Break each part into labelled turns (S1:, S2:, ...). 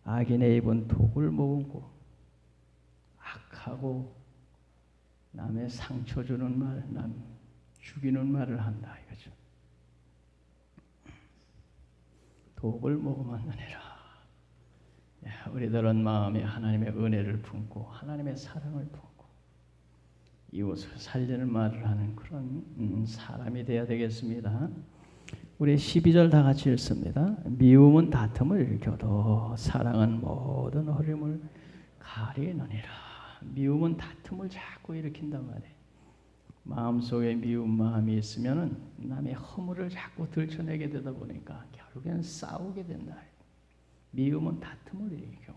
S1: 악인의 입은 독을 머금고 악하고 남의 상처 주는 말, 남 죽이는 말을 한다 이거죠. 독을 머금었느니라. 우리들은 마음에 하나님의 은혜를 품고 하나님의 사랑을 품고 이웃을 살리는 말을 하는 그런 사람이 되어야 되겠습니다. 우리 12절 다 같이 읽습니다. 미움은 다툼을 일으켜도 사랑은 모든 어려움을 가리느니라. 미움은 다툼을 자꾸 일으킨단 말이에요. 마음속에 미운 마음이 있으면 남의 허물을 자꾸 들춰내게 되다 보니까 결국엔 싸우게 된다. 미움은 다툼을 일으켜.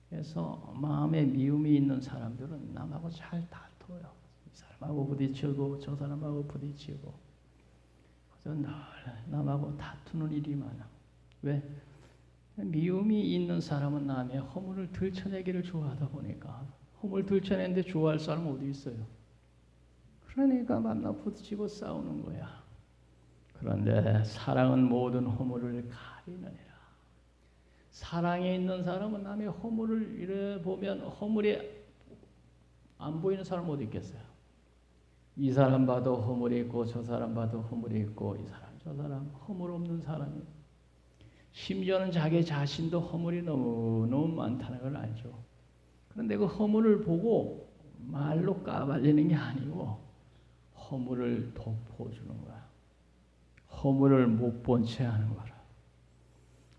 S1: 그래서 마음에 미움이 있는 사람들은 남하고 잘 다퉈요. 이 사람하고 부딪히고 저 사람하고 부딪히고 늘 남하고 다투는 일이 많아. 왜? 미움이 있는 사람은 남의 허물을 들춰내기를 좋아하다 보니까 허물 들춰내는데 좋아할 사람 어디 있어요? 그러니까 만나 부딪히고 싸우는 거야. 그런데 사랑은 모든 허물을 가리느니라. 사랑에 있는 사람은 남의 허물을 이래 보면 허물이 안 보이는 사람 어디 있겠어요? 이 사람 봐도 허물이 있고 저 사람 봐도 허물이 있고 이 사람 저 사람 허물 없는 사람이 심지어는 자기 자신도 허물이 너무 많다는 걸 알죠. 그런데 그 허물을 보고 말로 까발리는 게 아니고 허물을 덮어주는 거야. 허물을 못 본 채 하는 거라.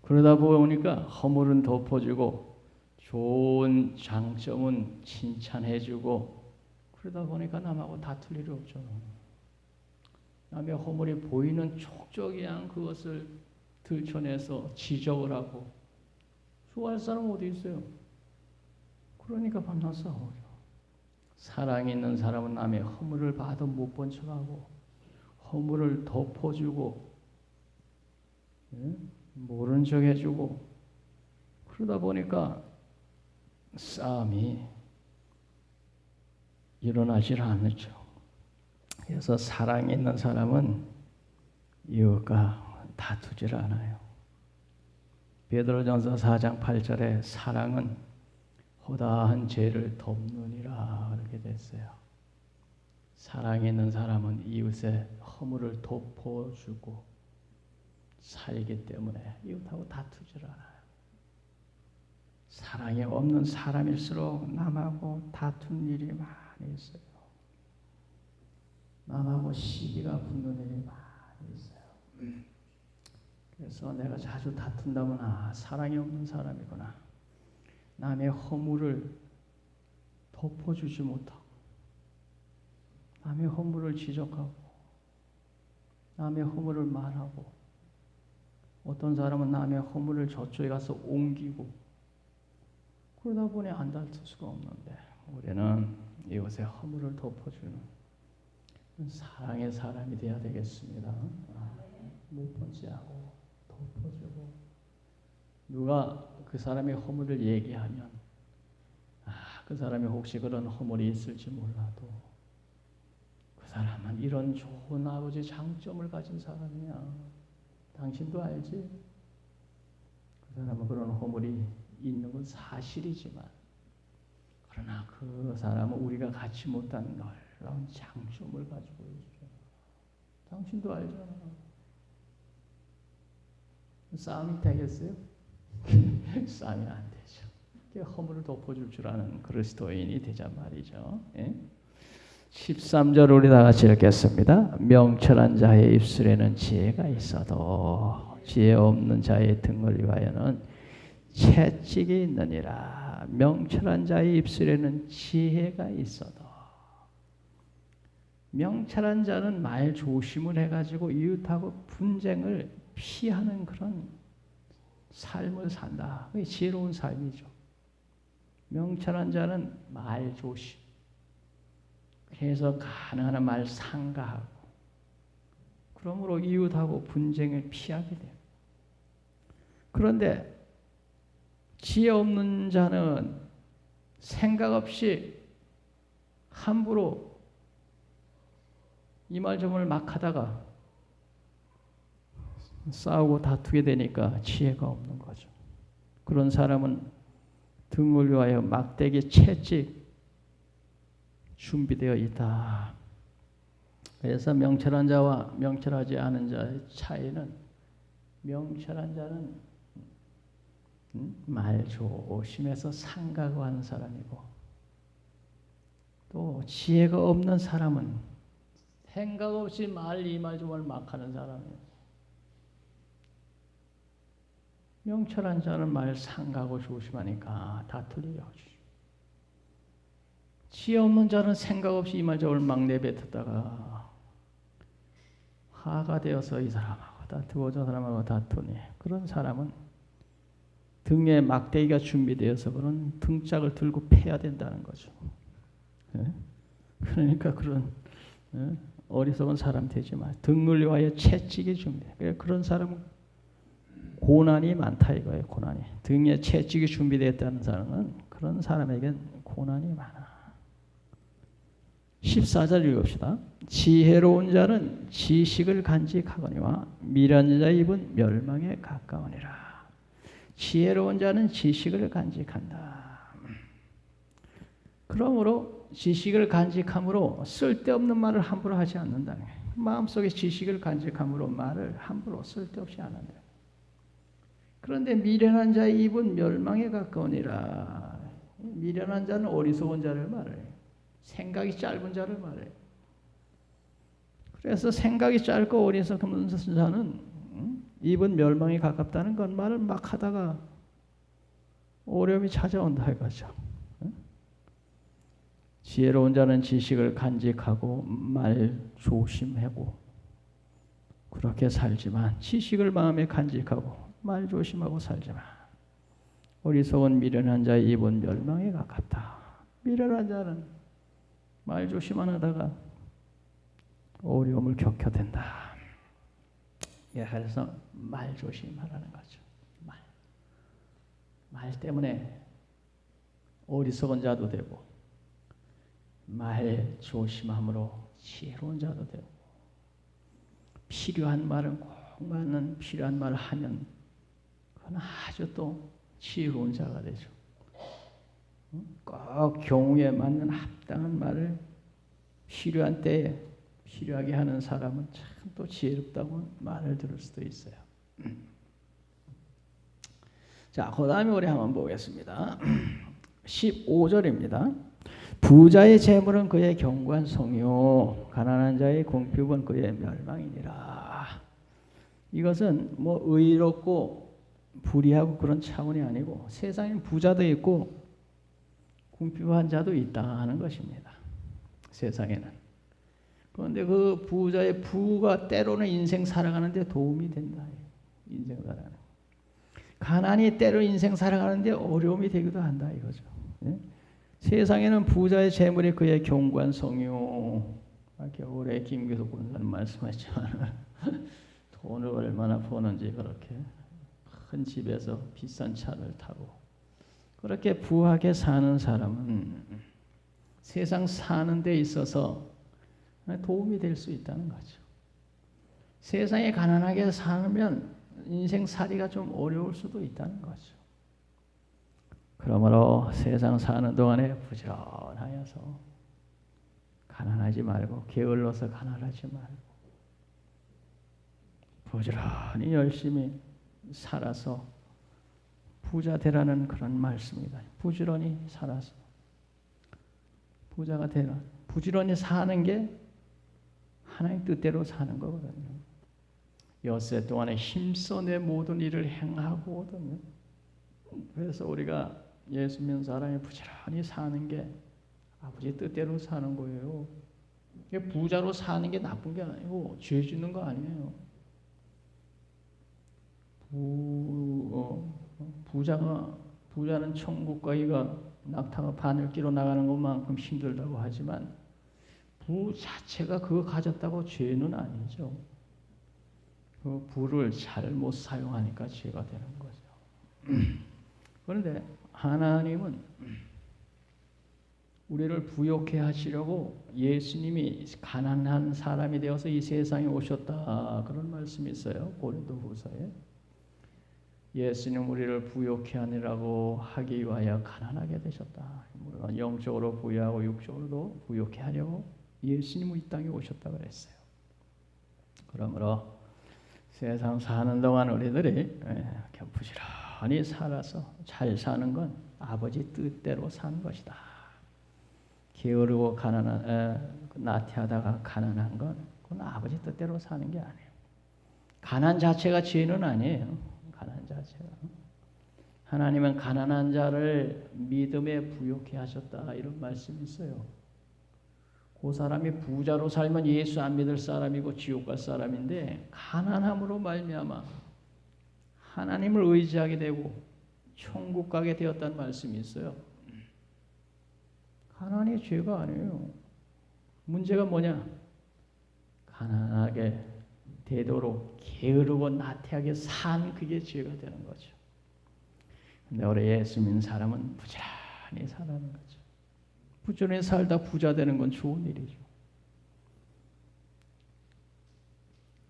S1: 그러다 보니까 허물은 덮어주고 좋은 장점은 칭찬해주고 그러다 보니까 남하고 다툴 일이 없죠. 남의 허물이 보이는 촉적이양 그것을 들춰내서 지적을 하고 좋아할 사람 어디 있어요? 그러니까 밤낮 싸우죠. 사랑이 있는 사람은 남의 허물을 봐도 못 본 척하고 허물을 덮어주고 모른 척 해주고 그러다 보니까 싸움이 일어나질 않죠. 그래서 사랑이 있는 사람은 이웃과 다투질 않아요. 베드로전서 4장 8절에 사랑은 허다한 죄를 덮느니라 그렇게 됐어요. 사랑이 있는 사람은 이웃의 허물을 덮어주고 살기 때문에 이웃하고 다투질 않아요. 사랑이 없는 사람일수록 남하고 다툰 일이 많이 있어요. 남하고 시기가 붙는 일이 많이 있어요. 그래서 내가 자주 다툰다면 사랑이 없는 사람이구나. 남의 허물을 덮어주지 못하고 남의 허물을 지적하고 남의 허물을 말하고 어떤 사람은 남의 허물을 저쪽에 가서 옮기고 그러다 보니 안 다툴 수가 없는데 우리는 이웃의 허물을 덮어주는 사랑의 사람이 되어야 되겠습니다. 못 본 채 하고 덮어주고 누가 그 사람의 허물을 얘기하면 그 사람이 혹시 그런 허물이 있을지 몰라도 그 사람은 이런 좋은 아버지 장점을 가진 사람이야. 당신도 알지? 그 사람은 그런 허물이 있는 건 사실이지만 그러나 그 사람은 우리가 갖지 못한 놀라운 장점을 가지고 있죠. 당신도 알잖아. 싸움이 되겠어요? 싸움이 안 되죠. 허물을 덮어줄 줄 아는 그리스도인이 되자 말이죠. 13절 우리 다 같이 읽겠습니다. 명철한 자의 입술에는 지혜가 있어도 지혜 없는 자의 등을 위하여는 채찍이 있느니라. 명철한 자의 입술에는 지혜가 있어도 명철한 자는 말 조심을 해가지고 이웃하고 분쟁을 피하는 그런 삶을 산다. 그게 지혜로운 삶이죠. 명철한 자는 말 조심. 그래서 가능한 한 말 상가하고 그러므로 이웃하고 분쟁을 피하게 돼요. 그런데 지혜 없는 자는 생각 없이 함부로 이 말 저 말 막 하다가 싸우고 다투게 되니까 지혜가 없는 거죠. 그런 사람은 등을 위하여 막대기 채찍 준비되어 있다. 그래서 명철한 자와 명철하지 않은 자의 차이는, 명철한 자는 말 조심해서 상각하는 사람이고, 또 지혜가 없는 사람은 생각 없이 이 말 저 말 막 하는 사람이에요. 명철한 자는 말 상가하고 조심하니까 다 틀리게 하지. 지혜 없는 자는 생각 없이 이 말 저 말 막 내뱉었다가 화가 되어서 이 사람하고 다투고 저 사람하고 다투니, 그런 사람은 등에 막대기가 준비되어서 그런 등짝을 들고 패야 된다는 거죠. 그러니까 그런 어리석은 사람 되지 마. 등을 위하여 채찍이 준비돼. 그런 사람은 고난이 많다 이거예요. 고난이. 등에 채찍이 준비되었다는 사람은 그런 사람에겐 고난이 많아. 14절 읽읍시다. 지혜로운 자는 지식을 간직하거니와 미련한 자의 입은 멸망에 가까우니라. 지혜로운 자는 지식을 간직한다. 그러므로 지식을 간직함으로 쓸데없는 말을 함부로 하지 않는다. 마음속에 지식을 간직함으로 말을 함부로 쓸데없이 안 한다. 그런데 미련한 자의 입은 멸망에 가까우니라. 미련한 자는 어리석은 자를 말해. 생각이 짧은 자를 말해. 그래서 생각이 짧고 어리석은 자는 입은 멸망에 가깝다는 건 말을 막 하다가 어려움이 찾아온다 이거죠. 지혜로운 자는 지식을 간직하고 말 조심하고 그렇게 살지만, 지식을 마음에 간직하고 말 조심하고 살지마. 어리석은 미련한 자의 입은 멸망에 가깝다. 미련한 자는 말 조심 안 하다가 어려움을 겪게 된다. 그래서 말 조심하라는 거죠. 말 때문에 어리석은 자도 되고, 말 조심함으로 지혜로운 자도 되고, 필요한 말은 꼭 맞는 필요한 말을 하면 그건 아주 또 지혜로운 자가 되죠. 꼭 경우에 맞는 합당한 말을 필요한 때에 필요하게 하는 사람은 참 또 지혜롭다고 말을 들을 수도 있어요. 자, 그 다음에 우리 한번 보겠습니다. 15절입니다. 부자의 재물은 그의 견고한 성이요 가난한 자의 궁핍은 그의 멸망이니라. 이것은 뭐 의롭고 불의하고 그런 차원이 아니고, 세상엔 부자도 있고 궁핍한 자도 있다 하는 것입니다. 세상에는. 그런데 그 부자의 부가 때로는 인생 살아가는데 도움이 된다. 인생 살아가는. 가난이 때로 인생 살아가는데 어려움이 되기도 한다 이거죠. 세상에는 부자의 재물이 그의 견고한 성이요. 겨울에 김교수 권사님 말씀하셨지만 돈을 얼마나 버는지 그렇게 큰 집에서 비싼 차를 타고 그렇게 부하게 사는 사람은 세상 사는 데 있어서 도움이 될 수 있다는 거죠. 세상에 가난하게 살면 인생 살이가 좀 어려울 수도 있다는 거죠. 그러므로 세상 사는 동안에 부지런하여서 가난하지 말고, 게을러서 가난하지 말고 부지런히 열심히 살아서 부자 되라는 그런 말씀이다. 부지런히 살아서 부자가 되라. 부지런히 사는 게 하나님 뜻대로 사는 거거든요. 엿새 동안에 힘써 내 모든 일을 행하거든요. 그래서 우리가 예수 믿는 사람이 부지런히 사는 게 아버지 뜻대로 사는 거예요. 부자로 사는 게 나쁜 게 아니고 죄 짓는 거 아니에요. 부자는 천국 가기가 낙타가 바늘 끼러 나가는 것만큼 힘들다고 하지만 부 자체가 그거 가졌다고 죄는 아니죠. 그 부를 잘못 사용하니까 죄가 되는 거죠. 그런데 하나님은 우리를 부욕해 하시려고 예수님이 가난한 사람이 되어서 이 세상에 오셨다 그런 말씀이 있어요. 고린도후서에. 예수님 우리를 부욕케 하느라고 하기 위하여 가난하게 되셨다. 물론 영적으로 부유하고 육적으로도 부욕케 하려고 예수님은 이 땅에 오셨다 그랬어요. 그러므로 세상 사는 동안 우리들이 부지런히 살아서 잘 사는 건 아버지 뜻대로 사는 것이다. 게으르고 나태하다가 가난한 건 그건 아버지 뜻대로 사는 게 아니에요. 가난 자체가 죄는 아니에요. 가난 자체가. 하나님은 가난한 자를 믿음에 부욕케 하셨다 이런 말씀이 있어요. 그 사람이 부자로 살면 예수 안 믿을 사람이고 지옥 갈 사람인데 가난함으로 말미암아 하나님을 의지하게 되고 천국 가게 되었다는 말씀이 있어요. 가난이 죄가 아니에요. 문제가 뭐냐? 가난하게 되도록 게으르고 나태하게 산 그게 죄가 되는 거죠. 근데 우리 예수 믿는 사람은 부지런히 살아가는 거죠. 부지런히 살다 부자 되는 건 좋은 일이죠.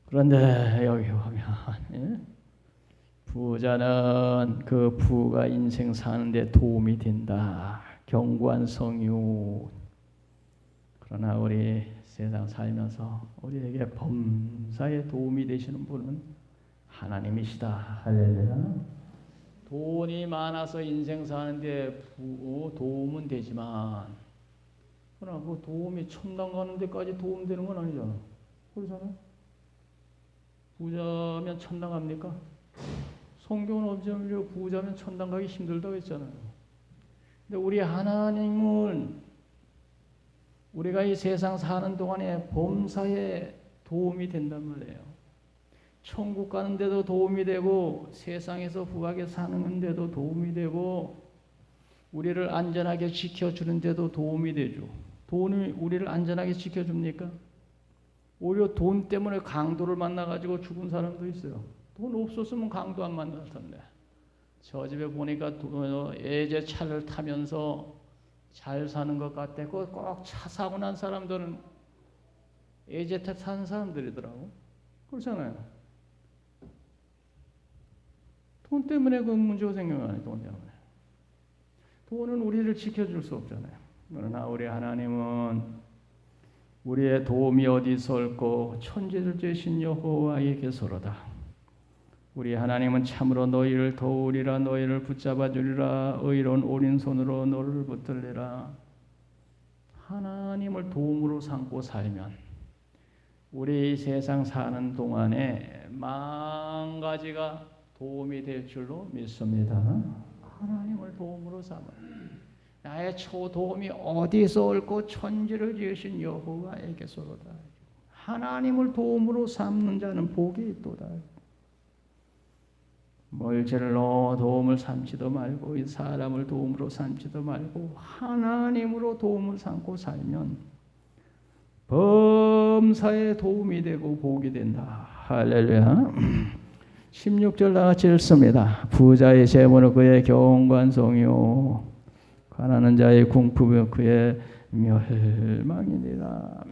S1: 그런데 여기 보면 부자는 그 부가 인생 사는데 도움이 된다. 견고한 성유. 그러나 우리 세상 살면서 우리에게 범사에 도움이 되시는 분은 하나님이시다. 할렐루야. 돈이 많아서 인생 사는데 도움은 되지만 그러나 그 도움이 천당 가는 데까지 도움되는 건 아니잖아. 그렇잖아요. 부자면 천당 갑니까? 성경은 없지만 부자면 천당 가기 힘들다고 했잖아요. 근데 우리 하나님은 우리가 이 세상 사는 동안에 범사에 도움이 된단 말이에요. 천국 가는 데도 도움이 되고 세상에서 후하게 사는 데도 도움이 되고 우리를 안전하게 지켜주는 데도 도움이 되죠. 돈이 우리를 안전하게 지켜줍니까? 오히려 돈 때문에 강도를 만나가지고 죽은 사람도 있어요. 돈 없었으면 강도 안 만날 텐데. 저 집에 보니까 예제 차를 타면서 잘 사는 것 같아. 꼭 차 사고 난 사람들은 예제 차 타는 사람들이더라고. 그렇잖아요. 돈 때문에 그 문제가 생겨나요. 돈 때문에. 돈은 우리를 지켜줄 수 없잖아요. 그러나 우리 하나님은 우리의 도움이 어디서 올고 천지를 지으신 여호와에게서로다. 우리 하나님은 참으로 너희를 도우리라. 너희를 붙잡아 주리라. 의로운 오른손으로 너를 붙들리라. 하나님을 도움으로 삼고 살면 우리 세상 사는 동안에 만 가지가 도움이 될 줄로 믿습니다. 하나님을 도움으로 삼아. 나의 도움이 어디서 올고 천지를 지으신 여호와에게서로다. 하나님을 도움으로 삼는 자는 복이 있도다. 멀질로 도움을 삼지도 말고 이 사람을 도움으로 삼지도 말고 하나님으로 도움을 삼고 살면 범사에 도움이 되고 복이 된다. 할렐루야. 16절 나같이 읽습니다. 부자의 재물은 그의 경관성이요 가난한 자의 궁핍은 그의 멸망이니라.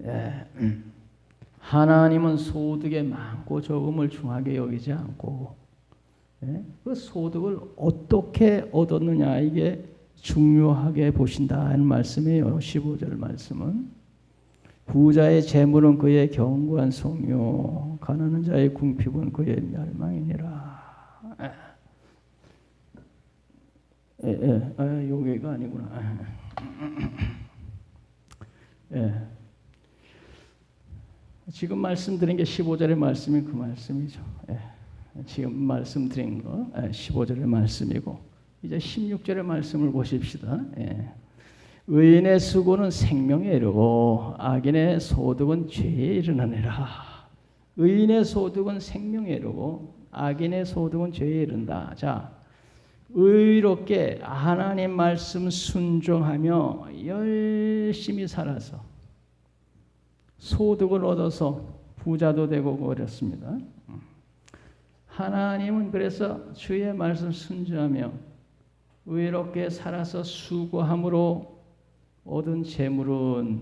S1: 예. 하나님은 소득에 많고 적음을 중하게 여기지 않고 그 소득을 어떻게 얻었느냐 이게 중요하게 보신다는 말씀이에요. 15절 말씀은 부자의 재물은 그의 견고한 성요 가난한 자의 궁핍은 그의 멸망이니라. 여기가 아니구나. 지금 말씀드린 게 15절의 말씀이 그 말씀이죠. 지금 말씀드린 거 15절의 말씀이고 이제 16절의 말씀을 보십시다. 의인의 수고는 생명에 이르고 악인의 소득은 죄에 이르느니라. 의인의 소득은 생명에 이르고 악인의 소득은 죄에 이른다. 자, 의롭게 하나님 말씀 순종하며 열심히 살아서 소득을 얻어서 부자도 되고 그렇습니다. 하나님은 그래서 주의 말씀 순종하며 의롭게 살아서 수고함으로 얻은 재물은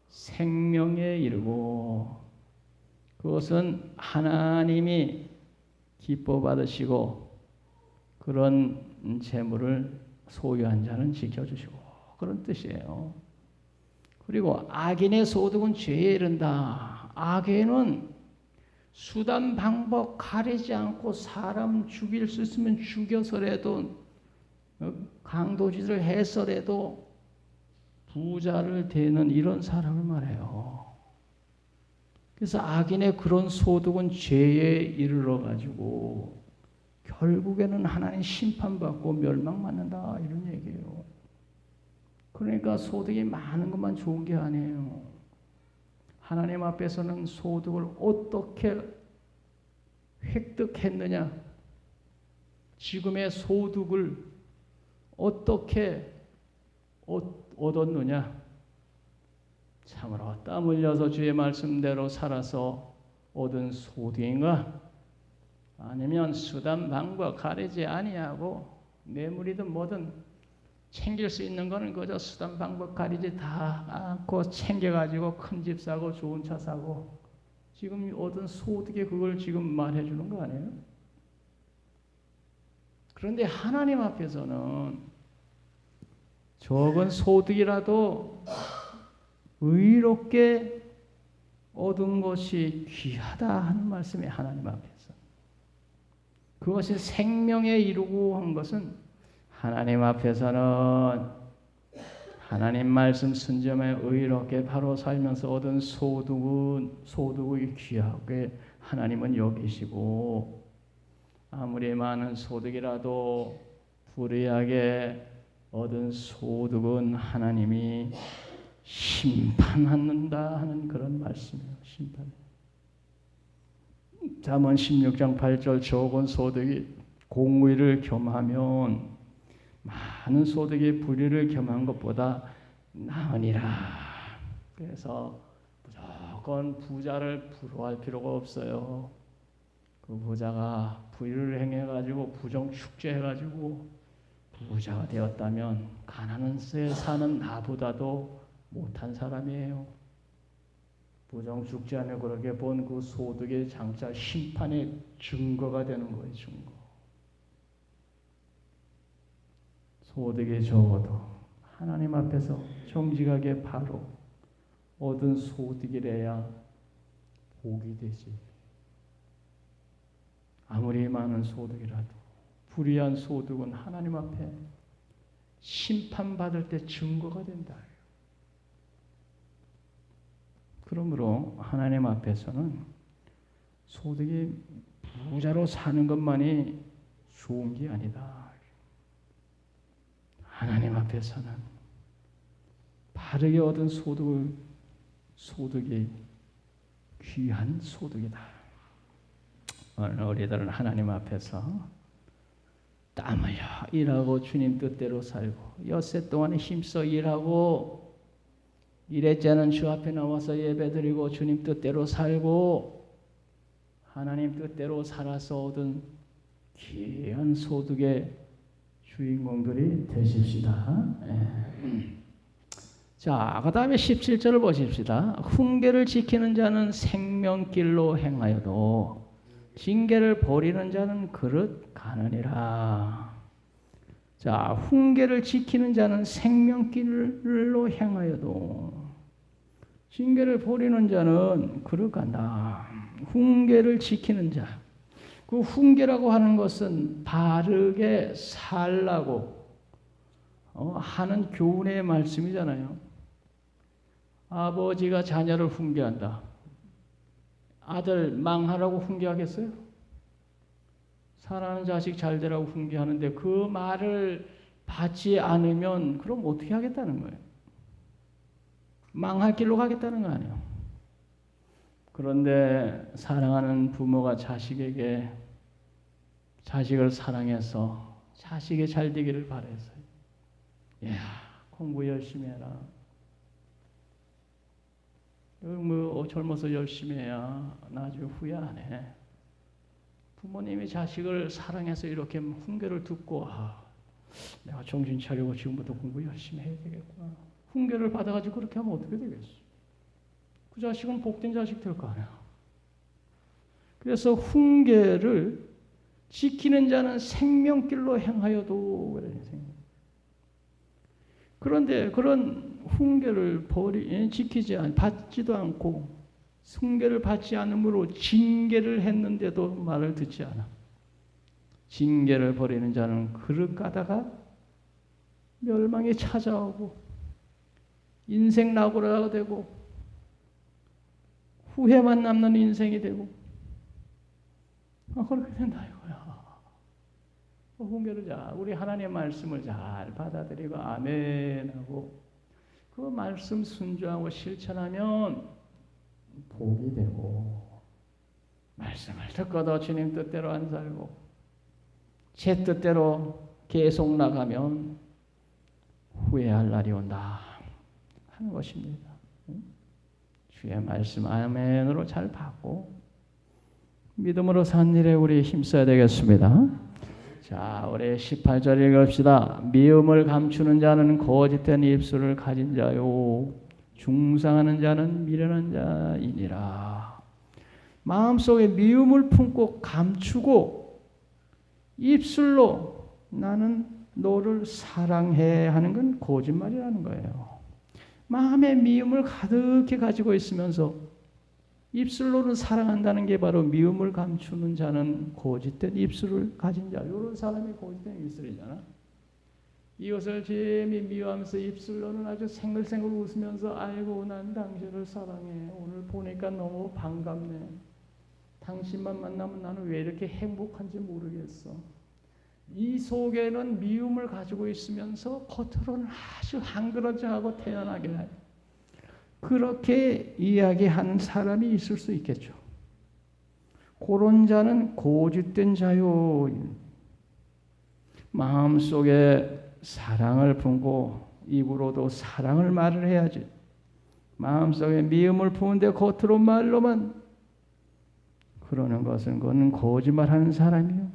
S1: 생명에 이르고 그것은 하나님이 기뻐 받으시고 그런 재물을 소유한 자는 지켜주시고 그런 뜻이에요. 그리고 악인의 소득은 죄에 이른다. 악인은 수단 방법 가리지 않고 사람 죽일 수 있으면 죽여서라도 강도질을 해서라도 부자를 대는 이런 사람을 말해요. 그래서 악인의 그런 소득은 죄에 이르러 가지고 결국에는 하나님 심판받고 멸망받는다 이런 얘기예요. 그러니까 소득이 많은 것만 좋은 게 아니에요. 하나님 앞에서는 소득을 어떻게 획득했느냐, 지금의 소득을 어떻게 얻었느냐, 참으로 땀 흘려서 주의 말씀대로 살아서 얻은 소득인가? 아니면 수단 방법 가리지 아니하고 뇌물이든 뭐든 챙길 수 있는 거는 그저 수단 방법 가리지 다 않고 챙겨가지고 큰 집 사고 좋은 차 사고 지금 얻은 소득에 그걸 지금 말해 주는 거 아니에요? 그런데 하나님 앞에서는 적은 소득이라도 의롭게 얻은 것이 귀하다 하는 말씀이 하나님 앞에서. 그것이 생명에 이루고 한 것은 하나님 앞에서는 하나님 말씀 순종에 의롭게 바로 살면서 얻은 소득이 귀하게 하나님은 여기시고 아무리 많은 소득이라도 불의하게 얻은 소득은 하나님이 심판한다 하는 그런 말씀이에요. 심판. 잠언 16장 8절 적은 소득이 공의를 겸하면 많은 소득이 불의를 겸한 것보다 나으니라. 그래서 무조건 부자를 부러워할 필요가 없어요. 그 부자가 불의를 행해가지고 부정축제해가지고 부자가 되었다면 가난한 데 사는 나보다도 못한 사람이에요. 부정축제하며 그렇게 본 그 소득의 장차 심판의 증거가 되는 거예요. 증거. 소득이 적어도 하나님 앞에서 정직하게 바로 얻은 소득이래야 복이 되지. 아무리 많은 소득이라도 불의한 소득은 하나님 앞에 심판받을 때 증거가 된다. 그러므로 하나님 앞에서는 소득이 부자로 사는 것만이 좋은 게 아니다. 하나님 앞에서는 바르게 얻은 소득이 귀한 소득이다. 오늘 우리들은 하나님 앞에서 땀 흘려 일하고 주님 뜻대로 살고 엿새 동안 힘써 일하고 일했자는 주 앞에 나와서 예배드리고 주님 뜻대로 살고 하나님 뜻대로 살아서 얻은 귀한 소득의 주인공들이 되십시다. 자, 그 다음에 17절을 보십시다. 훈계를 지키는 자는 생명길로 행하여도 징계를 버리는 자는 그릇 가느니라. 자, 훈계를 지키는 자는 생명길로 행하여도 징계를 버리는 자는 그릇 간다. 훈계를 지키는 자. 그 훈계라고 하는 것은 바르게 살라고 하는 교훈의 말씀이잖아요. 아버지가 자녀를 훈계한다. 아들 망하라고 훈계하겠어요? 사랑하는 자식 잘 되라고 훈계하는데 그 말을 받지 않으면 그럼 어떻게 하겠다는 거예요? 망할 길로 가겠다는 거 아니에요. 그런데 사랑하는 부모가 자식에게 자식을 사랑해서 자식이 잘 되기를 바라서 야, 공부 열심히 해라. 뭐 젊어서 열심히 해야 나중에 후회 안 해. 부모님이 자식을 사랑해서 이렇게 훈계를 듣고 내가 정신 차리고 지금부터 공부 열심히 해야 되겠구나. 훈계를 받아가지고 그렇게 하면 어떻게 되겠어? 그 자식은 복된 자식 될 거 아니야. 그래서 훈계를 지키는 자는 생명길로 행하여도 그런데 그런 훈계를 지키지 받지도 않고 훈계를 받지 않으므로 징계를 했는데도 말을 듣지 않아. 징계를 버리는 자는 그릇 가다가 멸망이 찾아오고 인생 낙오라가 되고 후회만 남는 인생이 되고 그렇게 된다 이거야. 훈계를 우리 하나님의 말씀을 잘 받아들이고 아멘하고 그 말씀 순종하고 실천하면 복이 되고 말씀을 듣고도 주님 뜻대로 안 살고 제 뜻대로 계속 나가면 후회할 날이 온다 하는 것입니다. 주의 말씀 아멘으로 잘 받고 믿음으로 산 일에 우리 힘써야 되겠습니다. 자, 우리 18절 읽읍시다. 미움을 감추는 자는 거짓된 입술을 가진 자요 중상하는 자는 미련한 자이니라. 마음속에 미움을 품고 감추고 입술로 나는 너를 사랑해 하는 건 거짓말이라는 거예요. 마음에 미움을 가득히 가지고 있으면서 입술로는 사랑한다는 게 바로 미움을 감추는 자는 거짓된 입술을 가진 자. 이런 사람이 거짓된 입술이잖아. 이것을 재미 미워하면서 입술로는 아주 생글생글 웃으면서 아이고 난 당신을 사랑해. 오늘 보니까 너무 반갑네. 당신만 만나면 나는 왜 이렇게 행복한지 모르겠어. 이 속에는 미움을 가지고 있으면서 겉으로는 아주 한그러져하고 태연하게 해요. 그렇게 이야기하는 사람이 있을 수 있겠죠. 그런 자는 고집된 자요. 마음속에 사랑을 품고 입으로도 사랑을 말을 해야지. 마음속에 미움을 품은데 겉으로 말로만 그러는 것은 그건 거짓말하는 사람이요.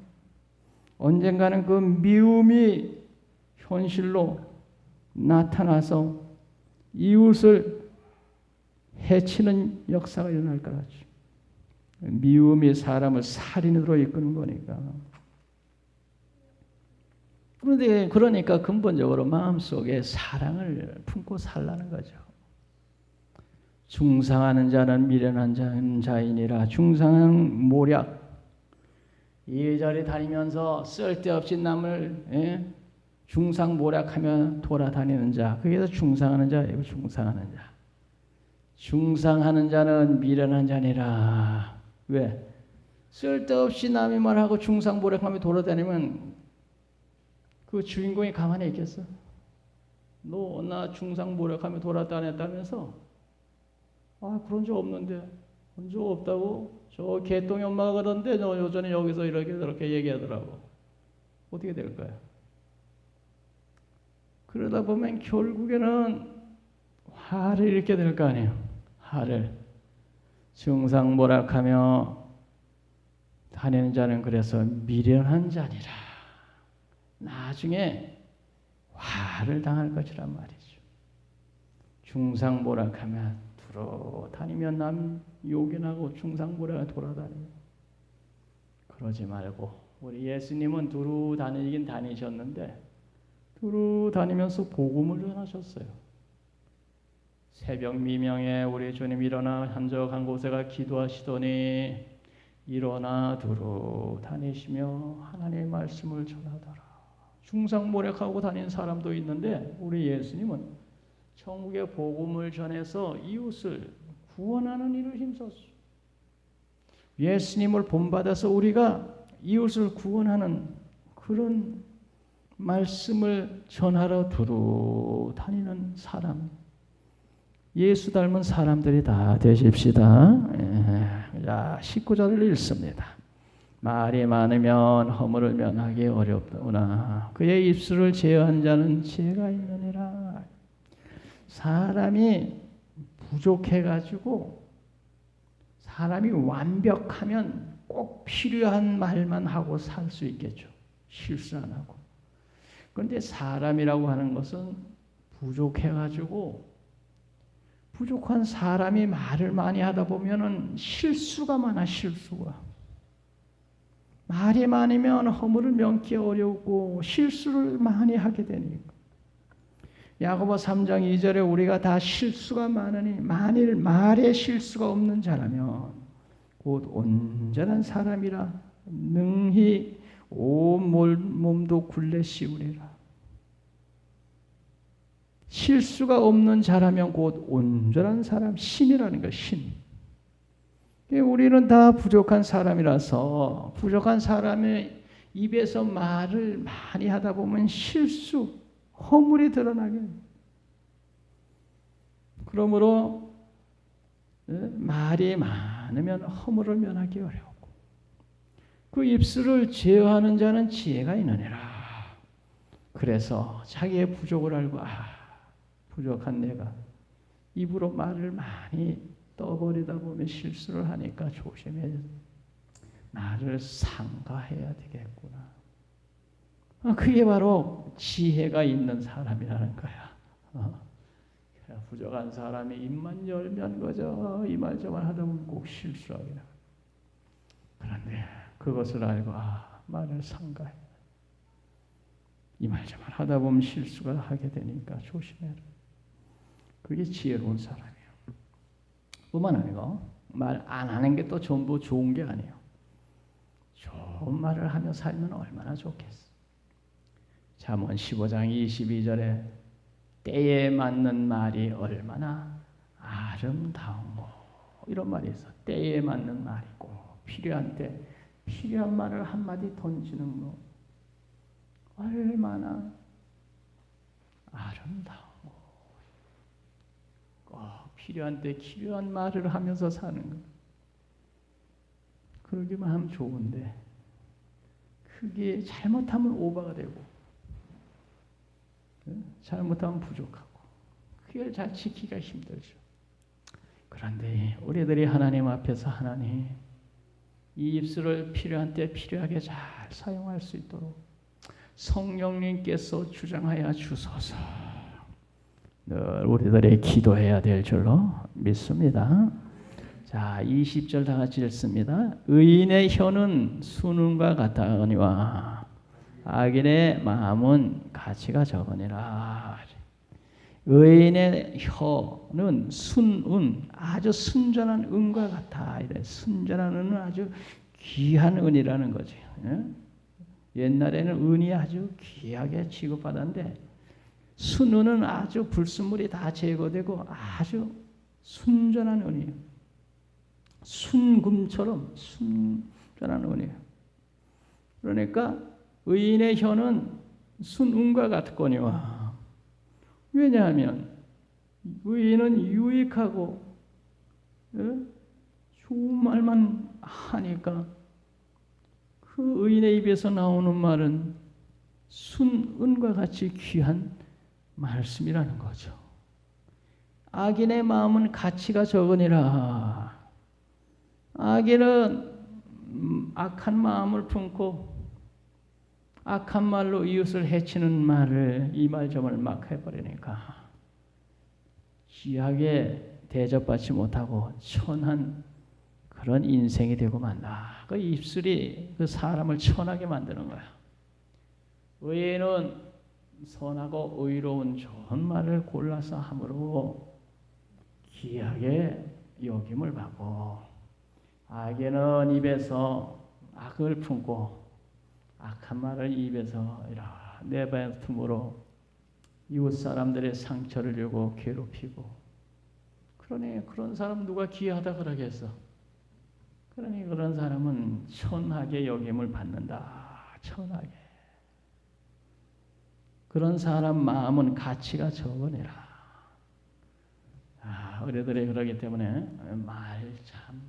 S1: 언젠가는 그 미움이 현실로 나타나서 이웃을 해치는 역사가 일어날 거라죠. 미움이 사람을 살인으로 이끄는 거니까. 그러니까 근본적으로 마음속에 사랑을 품고 살라는 거죠. 중상하는 자는 미련한 자이니라. 중상한 모략. 이리저리 다니면서 쓸데없이 남을 중상모략하며 돌아다니는 자. 그게 중상하는 자예요. 중상하는 자. 중상하는 자는 미련한 자니라. 왜? 쓸데없이 남이 말하고 중상모략하며 돌아다니면 그 주인공이 가만히 있겠어? 너 나 중상모략하며 돌아다녔다면서? 아 그런 적 없는데. 그런 적 없다고? 저 개똥이 엄마가 그러는데 너 여전히 여기서 이렇게 저렇게 얘기하더라고. 어떻게 될까요? 그러다 보면 결국에는 화를 잃게 될 거 아니에요. 화를. 중상모략하며 다니는 자는 그래서 미련한 자니라. 나중에 화를 당할 것이란 말이죠. 중상모략하며 두루 다니면 남 요긴하고 중상모략을 돌아다니고 그러지 말고 우리 예수님은 두루 다니긴 다니셨는데 두루 다니면서 복음을 전하셨어요. 새벽 미명에 우리 주님 일어나 한적한 곳에 가 기도하시더니 일어나 두루 다니시며 하나님의 말씀을 전하더라. 중상모략하고 다니는 사람도 있는데 우리 예수님은 천국의 복음을 전해서 이웃을 구원하는 일을 힘썼어요. 예수님을 본받아서 우리가 이웃을 구원하는 그런 말씀을 전하러 두루 다니는 사람. 예수 닮은 사람들이 다 되십시다. 자, 19절을 읽습니다. 말이 많으면 허물을 면하기 어렵구나. 그의 입술을 제어한 자는 지혜가 있느니라. 사람이 부족해가지고 사람이 완벽하면 꼭 필요한 말만 하고 살 수 있겠죠. 실수 안 하고. 그런데 사람이라고 하는 것은 부족해가지고 부족한 사람이 말을 많이 하다 보면은 실수가 많아. 실수가. 말이 많으면 허물을 면기 어렵고 실수를 많이 하게 되니까. 야고보 3장 2절에 우리가 다 실수가 많으니 만일 말에 실수가 없는 자라면 곧 온전한 사람이라 능히 온 몸도 굴레 씌우리라. 실수가 없는 자라면 곧 온전한 사람, 신이라는 거, 신. 우리는 다 부족한 사람이라서 부족한 사람의 입에서 말을 많이 하다 보면 실수, 허물이 드러나게. 그러므로 말이 많으면 허물을 면하기 어렵고 그 입술을 제어하는 자는 지혜가 있느니라. 그래서 자기의 부족을 알고 부족한 내가 입으로 말을 많이 떠버리다 보면 실수를 하니까 조심해야 돼. 나를 상가해야 되겠구나. 그게 바로 지혜가 있는 사람이라는 거야. 부족한 사람이 입만 열면 그저 이 말 저 말 하다 보면 꼭 실수하게 돼. 그런데 그것을 알고 말을 상가해. 이 말 저 말 하다 보면 실수가 하게 되니까 조심해라. 그게 지혜로운 사람이에요. 뿐만 아니고 말 안 하는 게 또 전부 좋은 게 아니에요. 좋은 말을 하며 살면 얼마나 좋겠어. 잠언 15장 22절에 때에 맞는 말이 얼마나 아름다운고 이런 말이 있어. 때에 맞는 말이 꼭 필요한 때 필요한 말을 한마디 던지는 거 얼마나 아름다운고 꼭 필요한 때 필요한 말을 하면서 사는 거. 그러기만 하면 좋은데 그게 잘못하면 오버가 되고 잘못하면 부족하고 그걸 잘 지키기가 힘들죠. 그런데 우리들이 하나님 앞에서 하나님 이 입술을 필요한 때 필요하게 잘 사용할 수 있도록 성령님께서 주장하여 주소서. 늘 우리들이 기도해야 될 줄로 믿습니다. 자, 20절 다 같이 읽습니다. 의인의 혀는 순음과 같으니와 악인의 마음은 가치가 적으니라. 의인의 혀는 순은 아주 순전한 은과 같아. 이래. 순전한 은은 아주 귀한 은이라는 거지. 옛날에는 은이 아주 귀하게 취급받았는데 순은은 아주 불순물이 다 제거되고 아주 순전한 은이에요. 순금처럼 순전한 은이에요. 그러니까 의인의 혀는 순은과 같거니와. 왜냐하면 의인은 유익하고 좋은 말만 하니까 그 의인의 입에서 나오는 말은 순은과 같이 귀한 말씀이라는 거죠. 악인의 마음은 가치가 적으니라. 악인은 악한 마음을 품고 악한 말로 이웃을 해치는 말을 이 말 저 말 막 해버리니까 귀하게 대접받지 못하고 천한 그런 인생이 되고 만다. 그 입술이 그 사람을 천하게 만드는 거야. 의인은 선하고 의로운 좋은 말을 골라서 함으로 귀하게 여김을 받고 악인은 입에서 악을 품고 악한 말을 입에서 내뱉음으로 이웃 사람들의 상처를 주고 괴롭히고 그러니 그런 사람 누가 귀하다 그러겠어. 그러니 그런 사람은 천하게 여김을 받는다. 천하게. 그런 사람 마음은 가치가 적으니라. 우리들이 그러기 때문에 말 참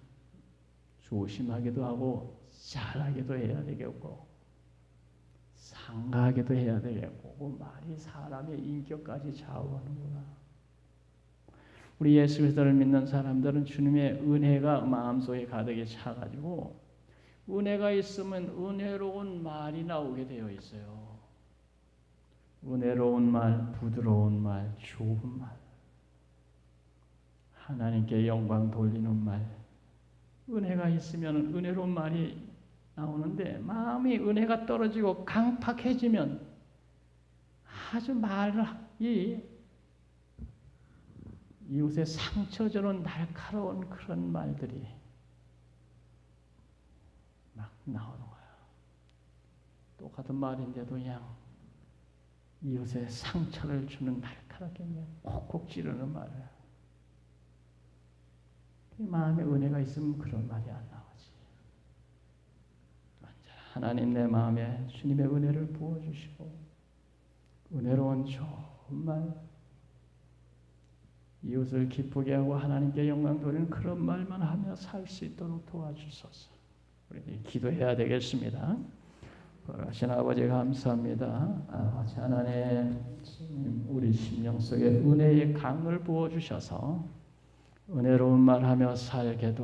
S1: 조심하기도 하고 잘하기도 해야 되겠고 상가하기도 해야 되겠고 그 말이 사람의 인격까지 좌우하는구나. 우리 예수 그리스도를 믿는 사람들은 주님의 은혜가 마음속에 가득히 차가지고 은혜가 있으면 은혜로운 말이 나오게 되어 있어요. 은혜로운 말, 부드러운 말, 좋은 말, 하나님께 영광 돌리는 말. 은혜가 있으면 은혜로운 말이 나오는데 마음이 은혜가 떨어지고 강팍해지면 아주 말이 이웃의 상처 주는 날카로운 그런 말들이 막 나오는 거야. 똑같은 말인데도 그냥 이웃의 상처를 주는 날카롭게 콕콕 찌르는 말을. 마음에 은혜가 있으면 그런 말이 안 나오지. 하나님 내 마음에 주님의 은혜를 부어주시고 은혜로운 좋은 말, 이웃을 기쁘게 하고 하나님께 영광 돌리는 그런 말만 하며 살 수 있도록 도와주소서. 우리 기도해야 되겠습니다. 거룩하신 아버지 감사합니다. 아버지 하나님, 우리 심령 속에 은혜의 강을 부어주셔서 은혜로운 말하며 살게